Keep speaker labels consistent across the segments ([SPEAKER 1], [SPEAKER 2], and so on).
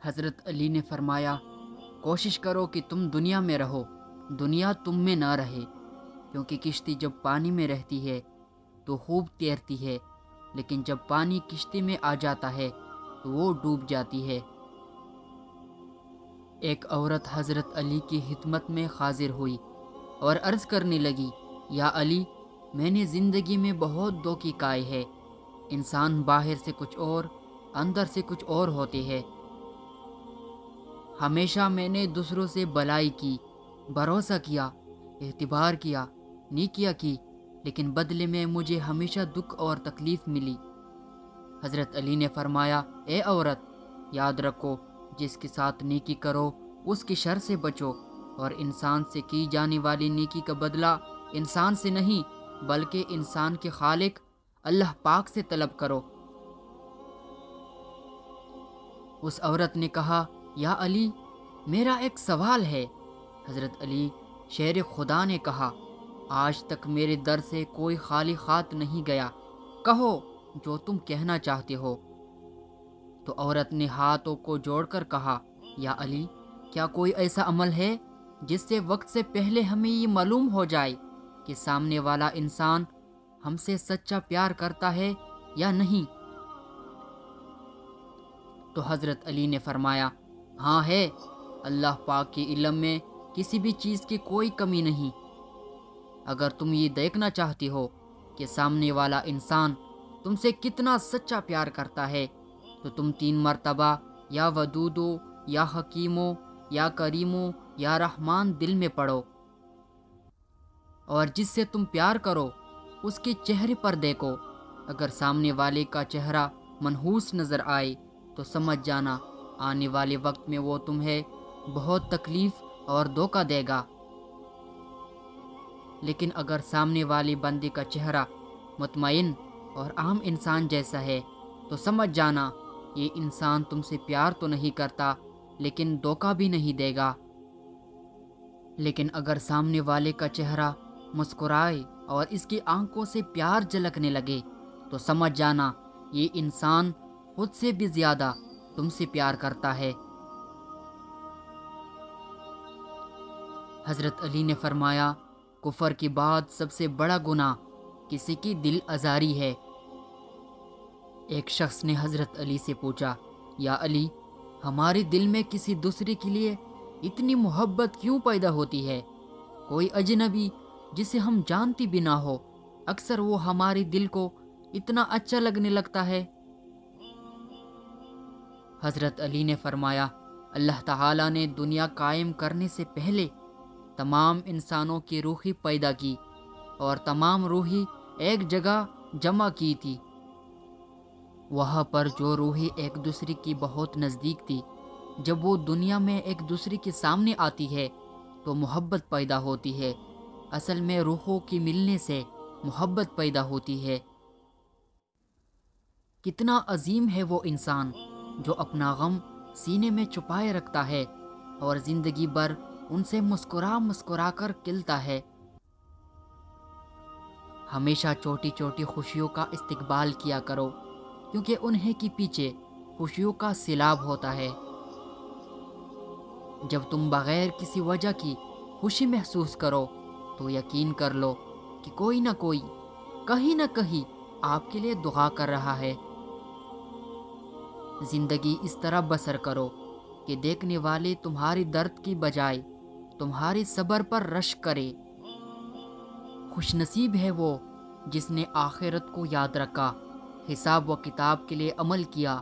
[SPEAKER 1] حضرت علی نے فرمایا، کوشش کرو کہ تم دنیا میں رہو، دنیا تم میں نہ رہے، کیونکہ کشتی جب پانی میں رہتی ہے تو خوب تیرتی ہے، لیکن جب پانی کشتی میں آ جاتا ہے تو وہ ڈوب جاتی ہے۔ ایک عورت حضرت علی کی خدمت میں حاضر ہوئی اور عرض کرنے لگی، یا علی، میں نے زندگی میں بہت دھوکے کھائے ہے، انسان باہر سے کچھ اور اندر سے کچھ اور ہوتے ہیں۔ ہمیشہ میں نے دوسروں سے بھلائی کی، بھروسہ کیا، اعتبار کیا، نیکیاں کی، لیکن بدلے میں مجھے ہمیشہ دکھ اور تکلیف ملی۔ حضرت علی نے فرمایا، اے عورت، یاد رکھو، جس کے ساتھ نیکی کرو اس کی شر سے بچو، اور انسان سے کی جانے والی نیکی کا بدلہ انسان سے نہیں بلکہ انسان کے خالق اللہ پاک سے طلب کرو۔ اس عورت نے کہا، یا علی، میرا ایک سوال ہے۔ حضرت علی شیر خدا نے کہا، آج تک میرے در سے کوئی خالی خات نہیں گیا، کہو جو تم کہنا چاہتے ہو۔ تو عورت نے ہاتھوں کو جوڑ کر کہا، یا علی، کیا کوئی ایسا عمل ہے جس سے وقت سے پہلے ہمیں یہ معلوم ہو جائے کہ سامنے والا انسان ہم سے سچا پیار کرتا ہے یا نہیں؟ تو حضرت علی نے فرمایا، ہاں ہے، اللہ پاک کے علم میں کسی بھی چیز کی کوئی کمی نہیں۔ اگر تم یہ دیکھنا چاہتی ہو کہ سامنے والا انسان تم سے کتنا سچا پیار کرتا ہے تو تم 3 مرتبہ یا ودودو یا حکیمو یا کریمو یا رحمان دل میں پڑھو، اور جس سے تم پیار کرو اس کے چہرے پر دیکھو، اگر سامنے والے کا چہرہ منحوس نظر آئے تو سمجھ جانا آنے والے وقت میں وہ تمہیں بہت تکلیف اور دھوکہ دے گا، لیکن اگر سامنے والے بندے کا چہرہ مطمئن اور عام انسان جیسا ہے تو سمجھ جانا یہ انسان تم سے پیار تو نہیں کرتا لیکن دھوکہ بھی نہیں دے گا۔ لیکن اگر سامنے والے کا چہرہ مسکرائے اور اس کی آنکھوں سے پیار جھلکنے لگے تو سمجھ جانا یہ انسان خود سے بھی زیادہ تم سے پیار کرتا ہے۔ حضرت علی نے فرمایا، کفر کے بعد سب سے بڑا گناہ کسی کی دل آزاری ہے۔ ایک شخص نے حضرت علی سے پوچھا، یا علی، ہمارے دل میں کسی دوسرے کے لیے اتنی محبت کیوں پیدا ہوتی ہے؟ کوئی اجنبی جسے ہم جانتے بھی نہ ہو، اکثر وہ ہمارے دل کو اتنا اچھا لگنے لگتا ہے۔ حضرت علی نے فرمایا، اللہ تعالیٰ نے دنیا قائم کرنے سے پہلے تمام انسانوں کی روحیں پیدا کی اور تمام روحیں ایک جگہ جمع کی تھی۔ وہاں پر جو روحیں ایک دوسرے کی بہت نزدیک تھی، جب وہ دنیا میں ایک دوسرے کے سامنے آتی ہے تو محبت پیدا ہوتی ہے۔ اصل میں روحوں کی ملنے سے محبت پیدا ہوتی ہے۔ کتنا عظیم ہے وہ انسان جو اپنا غم سینے میں چھپائے رکھتا ہے اور زندگی بھر ان سے مسکرا مسکرا کر کھلتا ہے۔ ہمیشہ چھوٹی چھوٹی خوشیوں کا استقبال کیا کرو، کیونکہ انہیں کے پیچھے خوشیوں کا سیلاب ہوتا ہے۔ جب تم بغیر کسی وجہ کی خوشی محسوس کرو تو یقین کر لو کہ کوئی نہ کوئی کہیں نہ کہیں آپ کے لیے دعا کر رہا ہے۔ زندگی اس طرح بسر کرو کہ دیکھنے والے تمہاری درد کی بجائے تمہارے صبر پر رشک کرے۔ خوش نصیب ہے وہ جس نے آخرت کو یاد رکھا، حساب و کتاب کے لیے عمل کیا،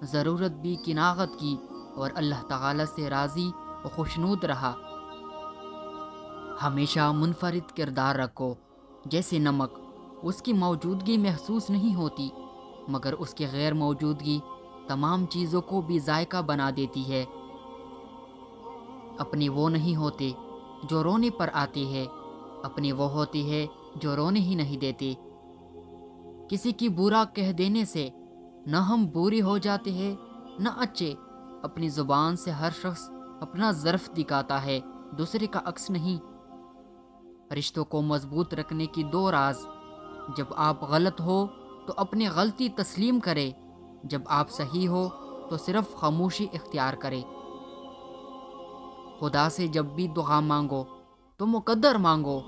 [SPEAKER 1] ضرورت بھی قناعت کی، اور اللہ تعالی سے راضی و خوشنود رہا۔ ہمیشہ منفرد کردار رکھو، جیسے نمک، اس کی موجودگی محسوس نہیں ہوتی مگر اس کی غیر موجودگی تمام چیزوں کو بھی ذائقہ بنا دیتی ہے۔ اپنے وہ نہیں ہوتے جو رونے پر آتے ہیں، اپنے وہ ہوتے ہیں جو رونے ہی نہیں دیتے۔ کسی کی برا کہہ دینے سے نہ ہم بری ہو جاتے ہیں نہ اچھے۔ اپنی زبان سے ہر شخص اپنا ظرف دکھاتا ہے، دوسرے کا عکس نہیں۔ رشتوں کو مضبوط رکھنے کی 2 راز: جب آپ غلط ہو تو اپنی غلطی تسلیم کرے، جب آپ صحیح ہو تو صرف خاموشی اختیار کرے۔ خدا سے جب بھی دعا مانگو تو مقدر مانگو،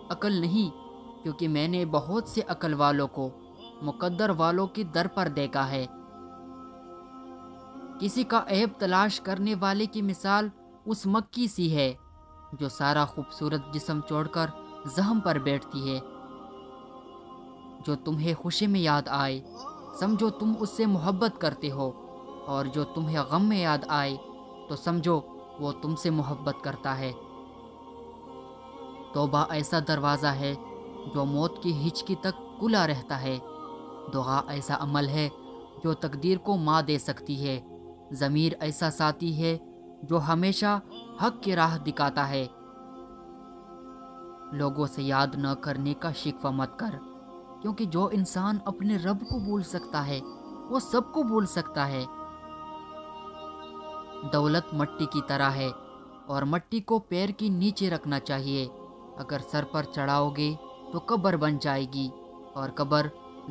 [SPEAKER 1] عقل نہیں، کیونکہ میں نے بہت سے عقل والوں کو مقدر والوں کی در پر دیکھا ہے۔ کسی کا عیب تلاش کرنے والے کی مثال اس مکھی سی ہے جو سارا خوبصورت جسم چھوڑ کر زخم پر بیٹھتی ہے۔ جو تمہیں خوشی میں یاد آئے سمجھو تم اس سے محبت کرتے ہو، اور جو تمہیں غم میں یاد آئے تو سمجھو وہ تم سے محبت کرتا ہے۔ توبہ ایسا دروازہ ہے جو موت کی ہچکی تک کھلا رہتا ہے۔ دعا ایسا عمل ہے جو تقدیر کو ماں دے سکتی ہے۔ ضمیر ایسا ساتھی ہے جو ہمیشہ حق کی راہ دکھاتا ہے۔ لوگوں سے یاد نہ کرنے کا شکوہ مت کر، کیونکہ جو انسان اپنے رب کو بھول سکتا ہے وہ سب کو بھول سکتا ہے۔ دولت مٹی کی طرح ہے اور مٹی کو پیر کی نیچے رکھنا چاہیے۔ اگر سر پر چڑھاؤ گے تو قبر بن جائے گی، اور قبر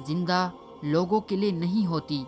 [SPEAKER 1] زندہ لوگوں کے لیے نہیں ہوتی،